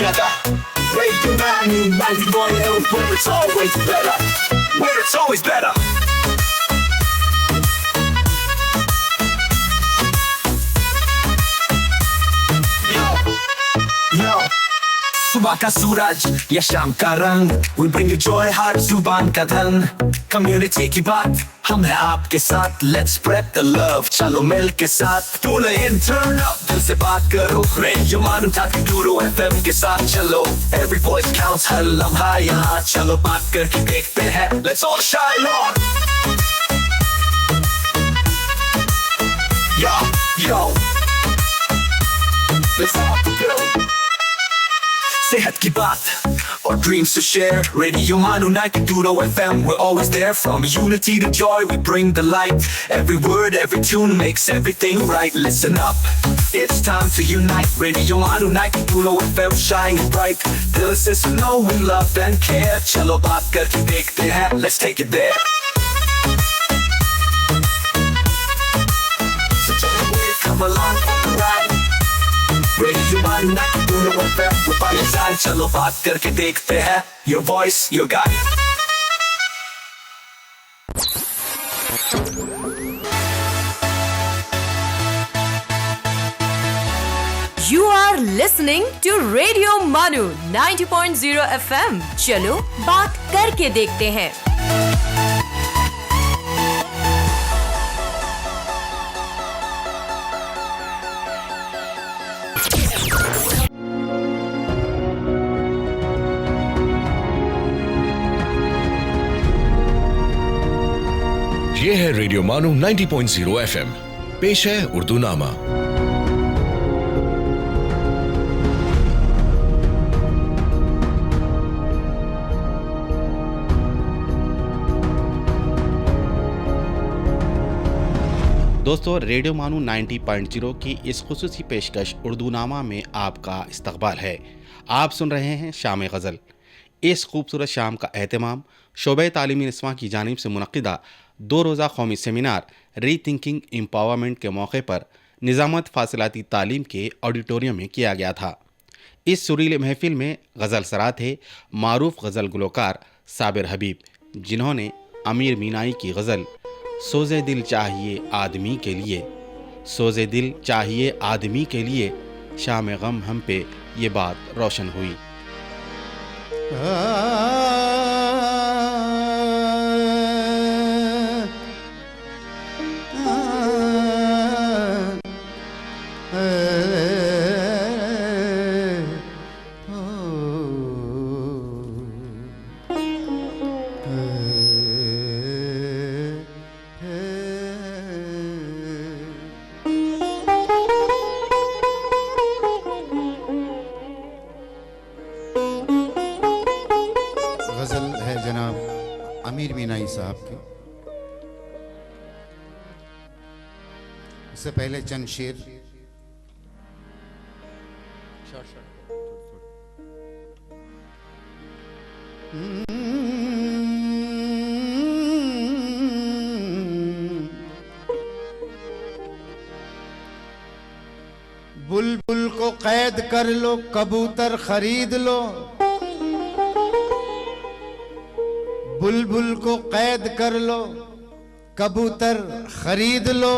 together. Radio 91, where it's always better. Where it's always better. Yo, सुबह का सूरज या शाम का रंग, we bring you joy हर जुबान का धन. Community की बात हम हैं आपके साथ, let's spread the love. चलो मिल के साथ tune in, turn up, दिल से बात करो. Radio Manu 92 FM के साथ चलो. Every voice counts, हर लम्हा यहाँ. चलो बात करके देखते हैं, let's all shine on. Yo, let's all go. सेहत की बात और dreams to share. Radio Manu 92 FM, we're always there. From unity to joy, we bring the light. Every word, every tune makes everything right. Listen up, it's time to unite. Radio Manu 92 FM, shining bright. Dill se suno, we love and care. चलो बात करके देखते हैं, let's take it there. So come along for the ride. Radio Manu 92 FM, we're by your side. चलो बात करके देखते हैं. Your voice, your guide. You are listening to Radio Manu 90.0 FM. चलो बात करके देखते हैं. ये है रेडियो मानू 90.0 FM. पेश है उर्दू नामा. दोस्तों, रेडियो मानू 90.0 की इस खुसूसी पेशकश उर्दू नामा में आपका इस्तकबाल है. आप सुन रहे हैं शाम गज़ल. इस खूबसूरत शाम का एहतमाम शोबे तालीमी निस्वां की जानिब से मुनक़्क़िदा 2 रोज़ा कौमी सेमिनार री थिंकिंग एम्पावरमेंट के मौके पर निज़ामत फासिलाती तालीम के ऑडिटोरियम में किया गया था. इस सुरीले महफिल में गज़ल सरा थे मारूफ गज़ल गुलकार साबिर हबीब, जिन्होंने अमीर मीनाई की गज़ल सोज़े दिल चाहिए आदमी के लिए, सोज़े दिल चाहिए आदमी के लिए, शाम गम हम पे ये बात रोशन हुई. इससे पहले चंद शेर. बुलबुल को कैद कर लो, कबूतर खरीद लो. बुलबुल को कैद कर लो, कबूतर खरीद लो,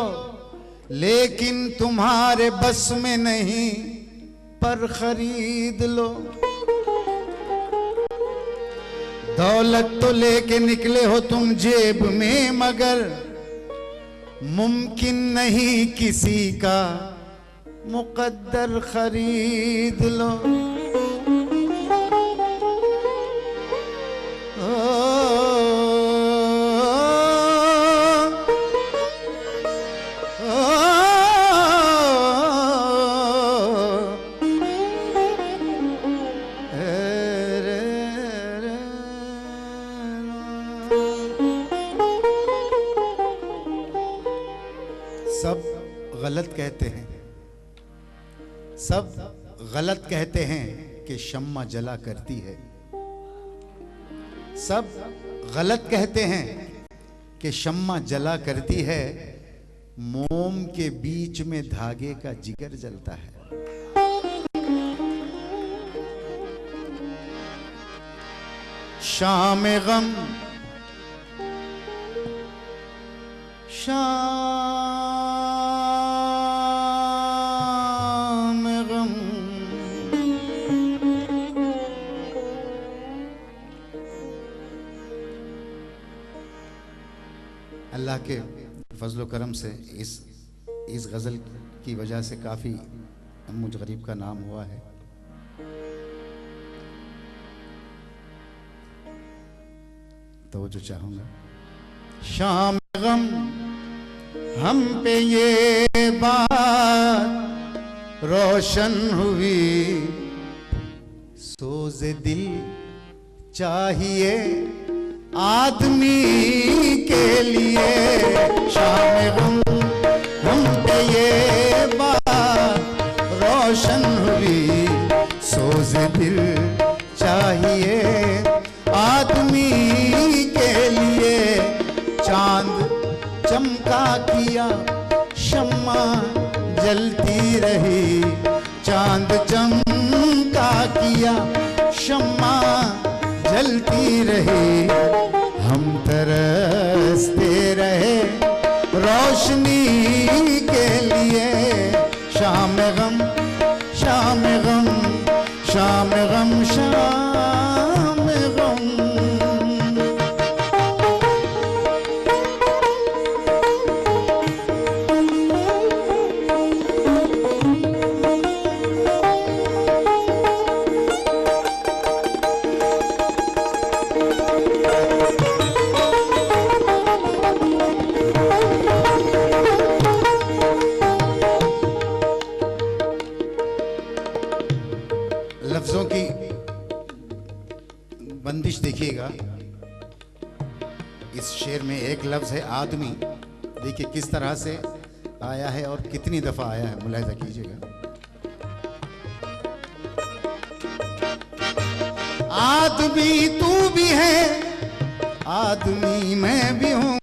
लेकिन तुम्हारे बस में नहीं, पर खरीद लो. दौलत तो लेके निकले हो तुम जेब में, मगर मुमकिन नहीं किसी का मुकद्दर खरीद लो. सब गलत कहते हैं, सब गलत कहते हैं कि शम्मा जला करती है. सब गलत कहते हैं कि शम्मा जला करती है, मोम के बीच में धागे का जिगर जलता है. शाम गम शाम गम अल्लाह के फजल करम से इस गज़ल की वजह से काफ़ी मुझ गरीब का नाम हुआ है। तो जो चाहूँगा शाम गम हम पे ये बात रोशन हुई, सोज़े दिल चाहिए आदमी के लिए। शाम गम हम पे ये बात रोशन हुई, सोज़े दिल चाहिए आदमी के लिए। चांद चमका किया शम्मा जलती रही, चांद चमका किया शम्मा जलती रही। हम तरसते रहे रोशनी के लिए। शाम गम शाम गम शाम गम शाम गम। लफ्जों की बंदिश देखिएगा। इस शेर में एक लफ्ज है आदमी, देखिए किस तरह से आया है और कितनी दफा आया है, मुलाहिजा कीजिएगा। आदमी तू भी है, आदमी मैं भी हूं।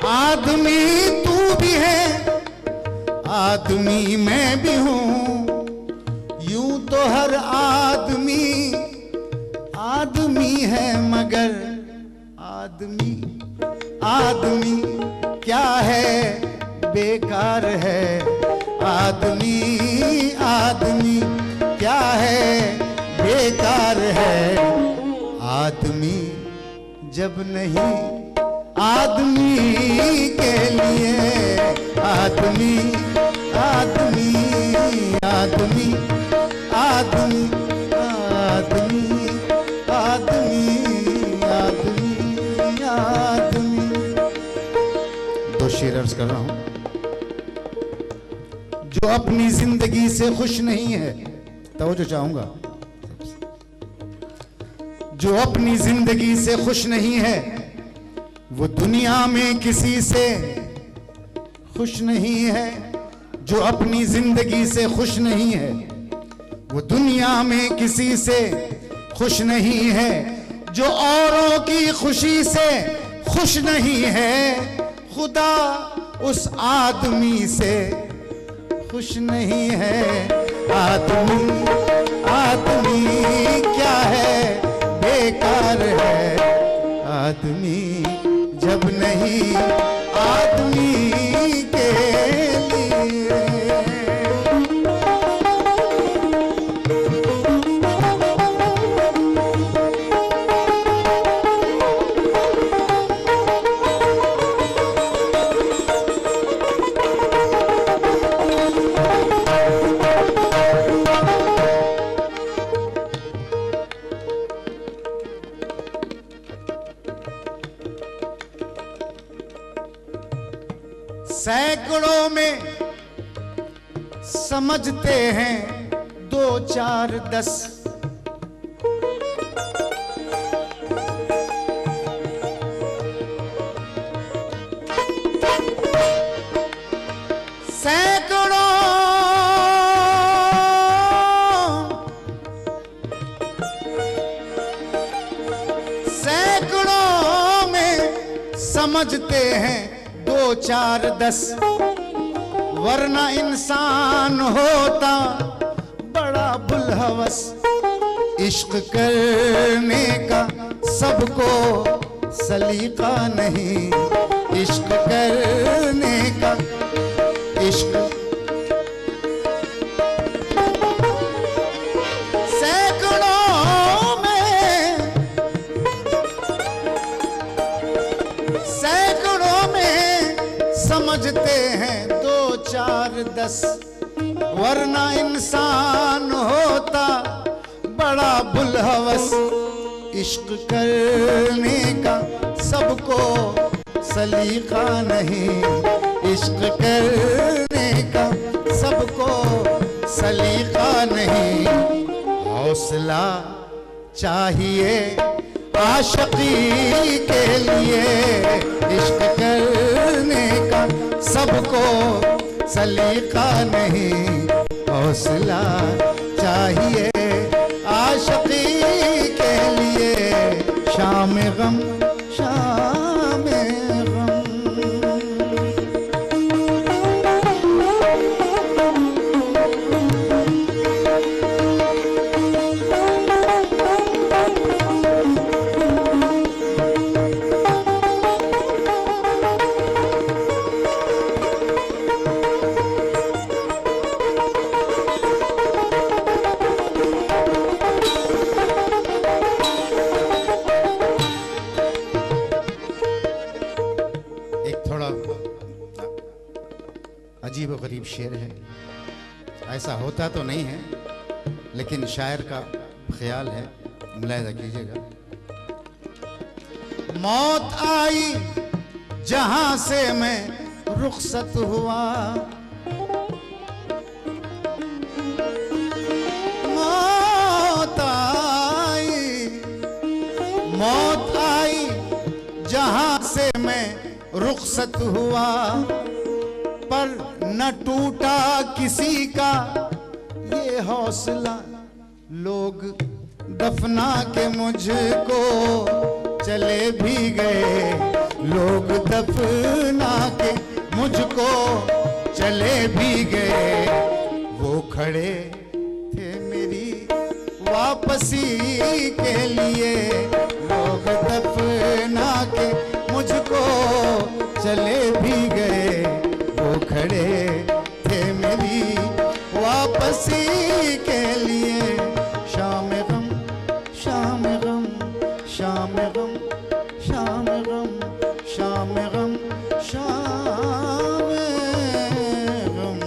आदमी तू भी है, आदमी मैं भी हूं। यूं तो हर आदमी आदमी है, मगर आदमी आदमी क्या है, बेकार है। आदमी आदमी क्या है, बेकार है। आदमी जब नहीं आदमी के लिए। आदमी आदमी आदमी आदमी आदमी आदमी आदमी आदमी। दो शेर अर्ज कर रहा हूं। जो अपनी जिंदगी से खुश नहीं है, तवज्जो चाहूंगा, जो अपनी जिंदगी से खुश नहीं है, वो दुनिया में किसी से खुश नहीं है। जो अपनी जिंदगी से खुश नहीं है, वो दुनिया में किसी से खुश नहीं है। जो औरों की खुशी से खुश नहीं है, खुदा उस आदमी से खुश नहीं है। आदमी आदमी क्या है, बेकार है। आदमी जब नहीं आदमी के लिए। सैकड़ों में समझते हैं 2 4 10। सैकड़ों में समझते हैं 2 4 10, वरना इंसान होता बड़ा बुलहवस। इश्क करने का सबको सलीका नहीं, इश्क करने का, इश्क सैकड़ों में समझते हैं 2 4 10, वरना इंसान होता बड़ा बुलहवस। इश्क करने का सबको सलीका नहीं, इश्क करने का सबको सलीका नहीं। हौसला चाहिए आशिकी के लिए, इश्क करने का सबको सलीका नहीं। हौसला चाहिए आशिकी के लिए, शाम गम शाम गम। अजीब गरीब शेर है, ऐसा होता तो नहीं है लेकिन शायर का ख्याल है, मुलाहिजा कीजिएगा। मौत आई जहां से मैं रुखसत हुआ, मौत आई जहां से मैं रुखसत हुआ, पर न टूटा किसी का ये हौसला। लोग दफना के मुझको चले भी गए, लोग दफना के मुझको चले भी गए। वो खड़े थे मेरी वापसी के लिए, लोग दफना के मुझको चले भी गए। वो खड़े थे मेरी वापसी के लिए, शाम गम शाम गम शाम गम शाम गम शाम गम शाम गम।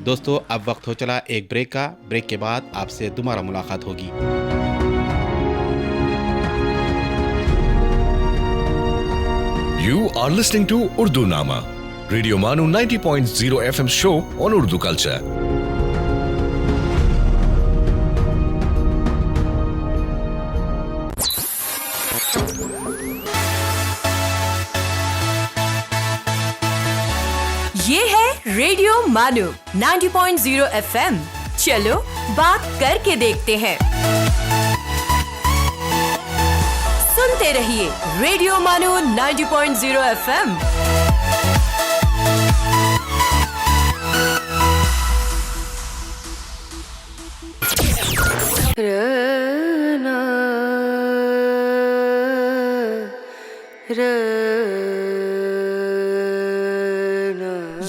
दोस्तों अब वक्त हो चला एक ब्रेक का। ब्रेक के बाद आपसे दोबारा मुलाकात होगी। You are listening to Urdu Nama, Radio Manu 90.0 FM show on Urdu culture. ये है रेडियो मानू 90.0 FM। चलो बात करके देखते हैं। सुनते रहिए रेडियो मानू 90.0 FM।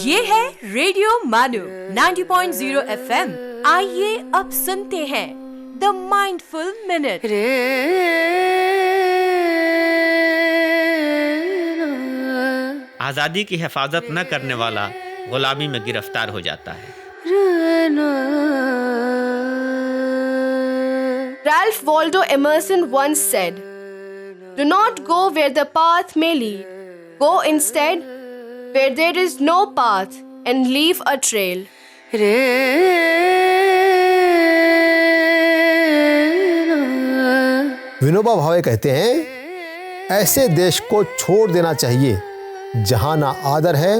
ये है रेडियो मानू 90.0 FM। आइए अब सुनते हैं द माइंडफुल मिनट। आज़ादी की हिफाजत न करने वाला गुलामी में गिरफ्तार हो जाता है। Ralph Waldo Emerson once said, "Do not go where the path may lead. Go instead where there is no path and leave a trail." Vinoba Bhave कहते हैं, ऐसे देश को छोड़ देना चाहिए जहां ना आदर है,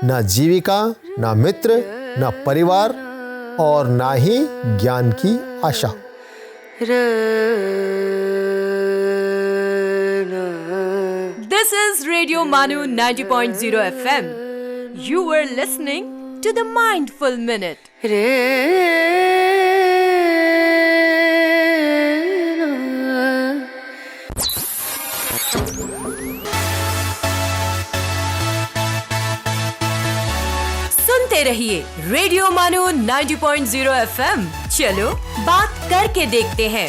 ना जीविका, ना मित्र, ना परिवार और ना ही ज्ञान की आशा। This is Radio Manu 90.0 FM. You were listening to the Mindful Minute. सुनते रहिए रेडियो मानो 90.0 FM। चलो बात करके देखते हैं।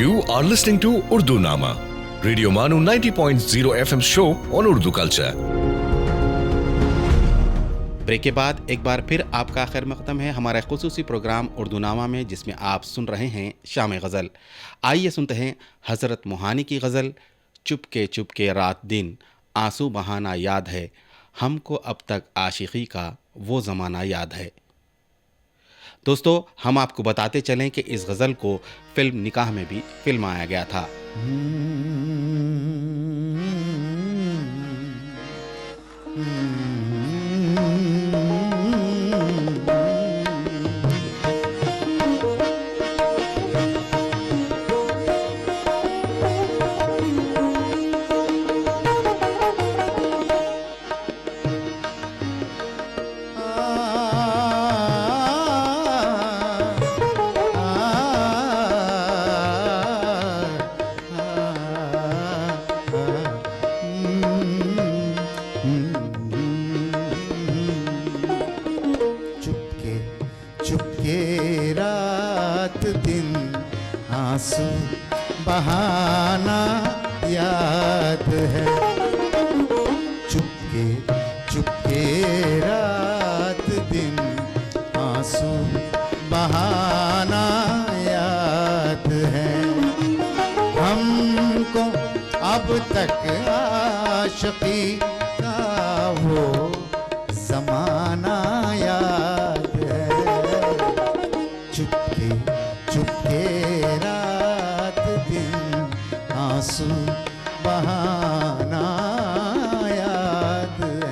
You are listening to Urdu Nama, Radio Manu 90.0 FM show on Urdu culture. Break के बाद एक बार फिर आपका खैर मकदम है हमारा खुसूसी प्रोग्राम उर्दू नामा में, जिसमें आप सुन रहे हैं शाम गज़ल। आइए सुनते हैं हज़रत मोहानी की गज़ल, चुपके रात दिन आंसू बहाना याद है, हमको अब तक आशिकी का वो ज़माना याद है। दोस्तों, हम आपको बताते चलें कि इस गज़ल को फिल्म निकाह में भी फिल्माया गया था। आंसू बहाना याद है, चुपके रात दिन आंसू बहाना याद है, हमको अब तक आशिकी का वो ज़माना याद है, चुपके रात दिन आंसू बहाना याद है।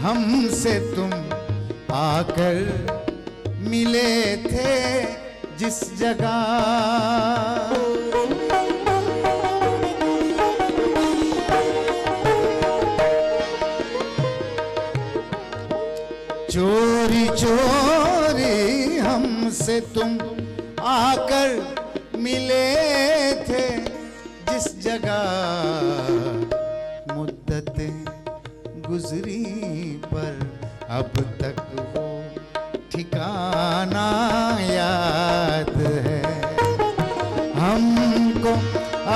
हमसे तुम आकर मिले थे जिस जगह, चोरी चोरी हमसे तुम आकर मिले थे जिस जगह, मुद्दतें गुजरी पर अब तक वो ठिकाना याद है हमको,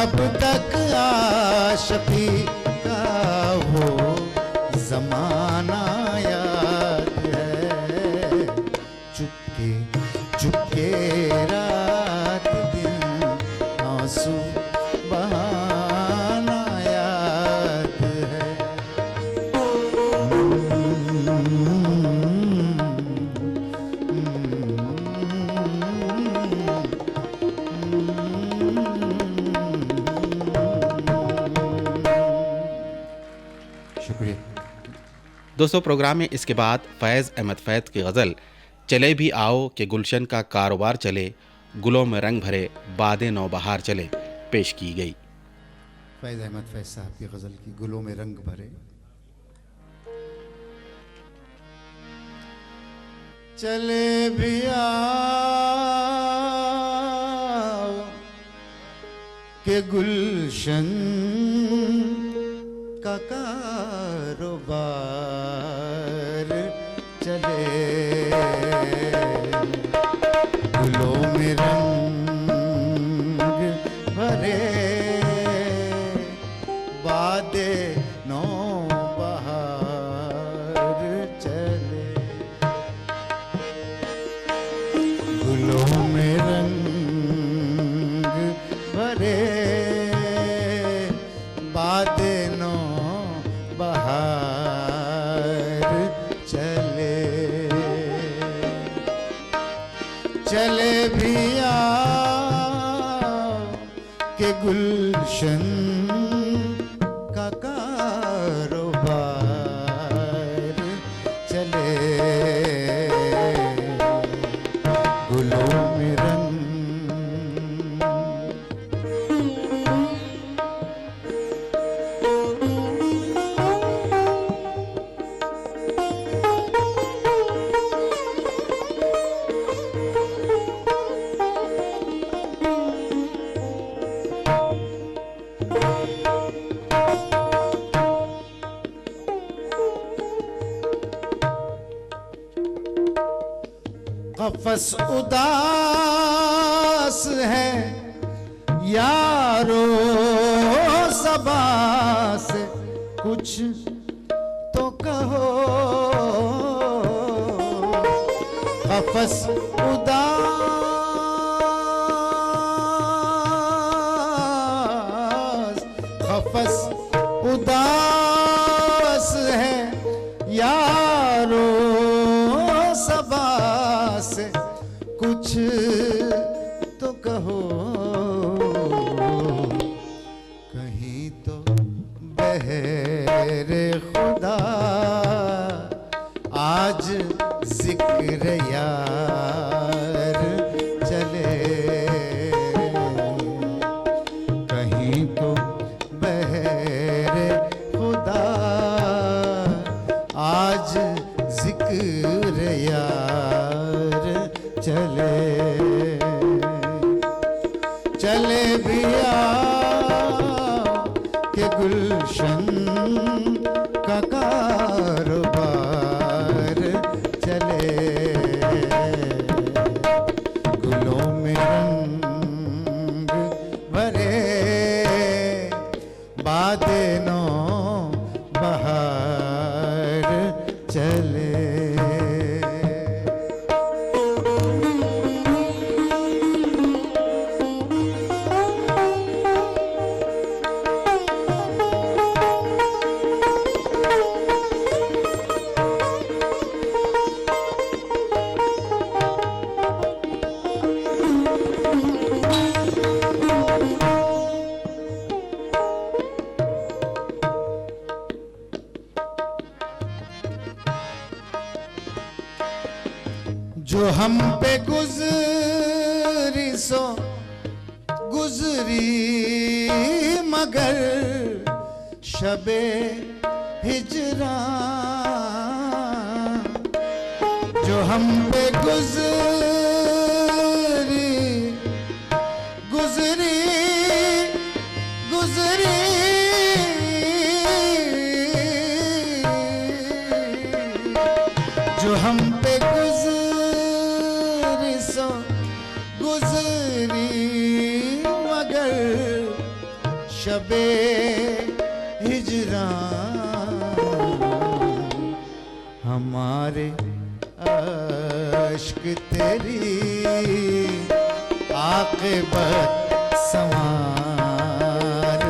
अब तक आशिकी का वो जमाना याद है। चुपके चुपके रात दिन आंसू बहाना याद है। शुक्रिया दोस्तों। प्रोग्राम में इसके बाद फैज़ अहमद फैज़ की गज़ल चले भी आओ कि गुलशन का कारोबार चले, गुलों में रंग भरे बादे नौबहार चले पेश की गई। फैज़ अहमद फैज़ साहब की गज़ल की गुलों में रंग भरे। चले भी आओ के गुलशन का कारोबार चले, गुलों में रंग भरे बादे नौ बहार चले, गुलों में रंग भरे बादे नौ बहार चले। चले भी आओ के गुलशन का कारोबार चले, गुलों में रंग कफस उदास है यारो सबा से कुछ तो कहो, कफस उदास, कफस उदास है यारो सबा से कुछ तो कहो, कहीं तो बहरे खुदा आज जिक्र यार चले, कहीं तो बहरे खुदा आज जिक्र यार चले। चले भी आओ के गुलशन का कारोबार चले, गुलों में रंग भरे बादे नौ बहार चले। जो हम पे गुजरी सो गुजरी, मगर शबे हिजरा जो हम पे गुजरी गुजरी गुजरी, जो हम पे गुजरी सो गुजरी, मगर शबे हिजरा हमारे अश्क तेरी आक़िबत संवार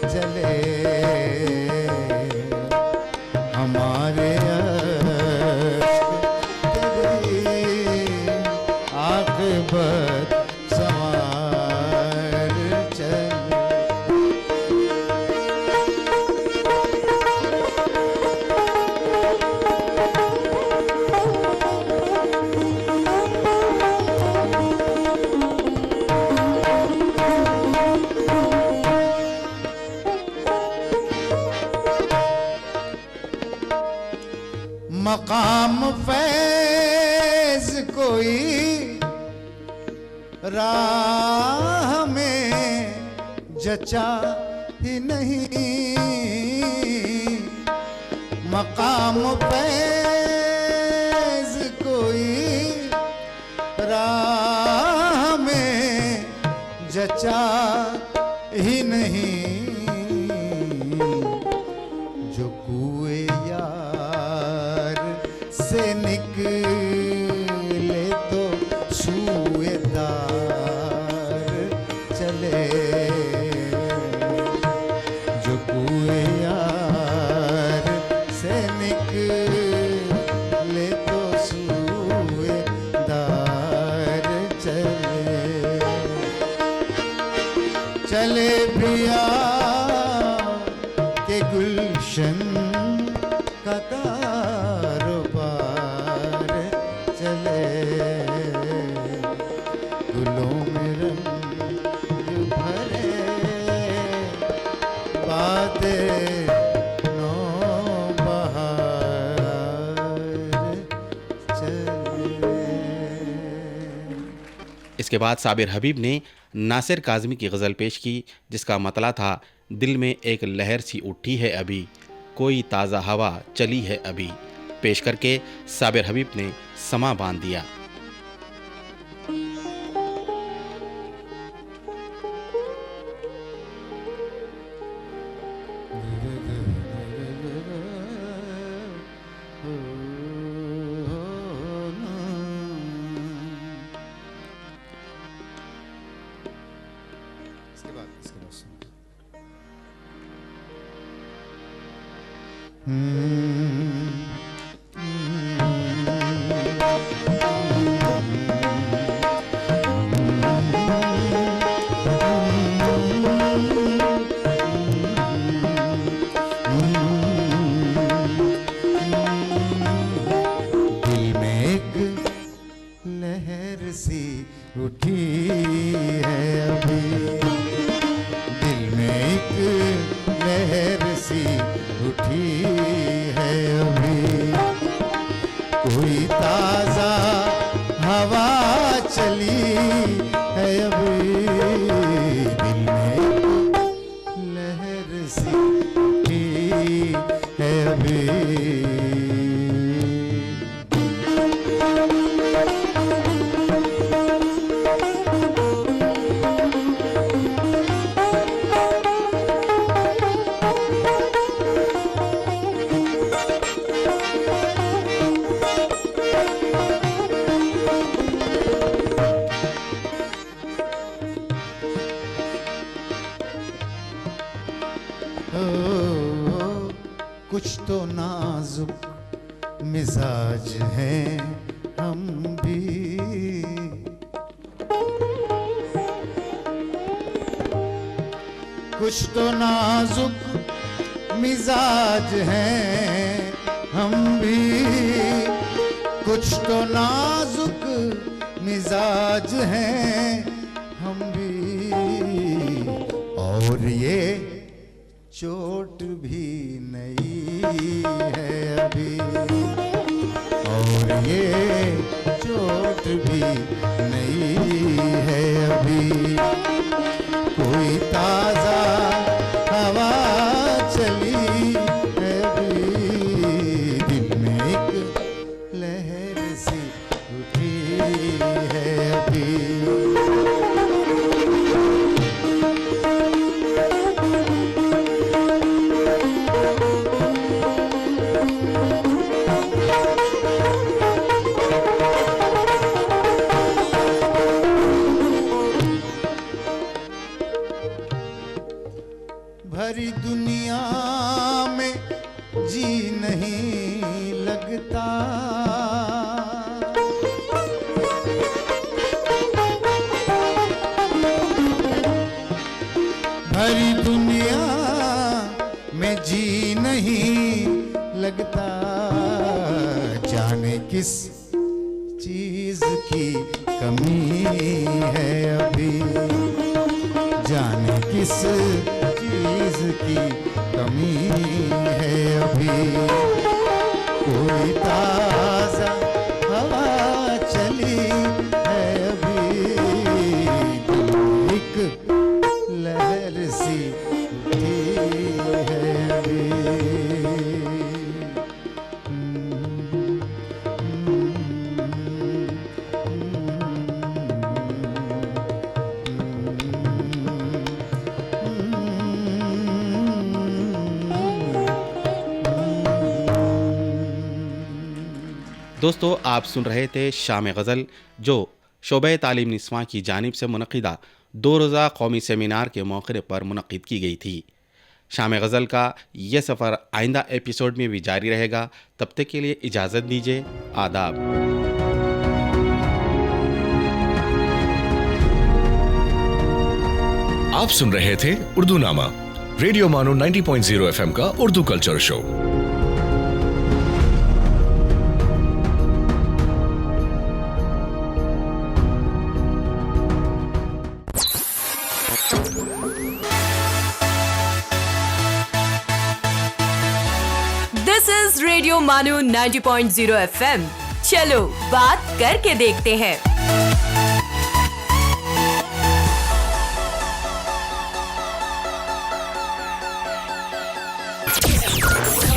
चले, हमारे अश्क तेरी आक़िबत संवार चले। मकाम फैज कोई राह में जचा ही नहीं, मकाम फैज कोई राह में जचा ही नहीं, जो कुए से निकले तो सूएदार चले, जो कुए यार से निकले तो सूएदार चले, चले प्रिया के गुलशन का कारोबार चले, गुलों में रंग भरे बादे नो बहार चले। इसके बाद साबिर हबीब ने नासिर काज़मी की गज़ल पेश की, जिसका मतला था दिल में एक लहर सी उठी है अभी, कोई ताज़ा हवा चली है अभी। पेश करके साबिर हबीब ने समा बांध दिया। उठी है अभी, दिल में एक लहर सी उठी है अभी, कोई ताजा हवा चली है अभी, दिल में एक लहर सी उठी है अभी। कुछ तो नाजुक मिजाज हैं हम भी, कुछ तो नाजुक मिजाज हैं हम भी, कुछ तो नाजुक मिजाज हैं हम भी, और ये चोट भी नई है अभी, और ये चोट भी नई है अभी। कोई ताजा हवा चली है अभी, दिल में एक लहर सी उठी है अभी। भरी दुनिया में जी नहीं लगता, भरी दुनिया में जी नहीं लगता। जाने किस चीज की कमी है अभी, जाने किस चीज की कमी है अभी। कोई ताजा हवा चली है अभी, एक लहर सी उठी है अभी। दोस्तों, आप सुन रहे थे शाम गज़ल, जो शोबे तालीम निस्वां की जानिब से मुनक़िदा 2 रोज़ा कौमी सेमिनार के मौके पर मुनक़िद की गई थी। शाम गज़ल का यह सफ़र आइंदा एपिसोड में भी जारी रहेगा। तब तक के लिए इजाज़त दीजिए। आदाब। आप सुन रहे थे उर्दू नामा, रेडियो मानो 90.0 FM का Urdu culture show. This is radio मानो 90.0 FM। चलो बात करके देखते हैं।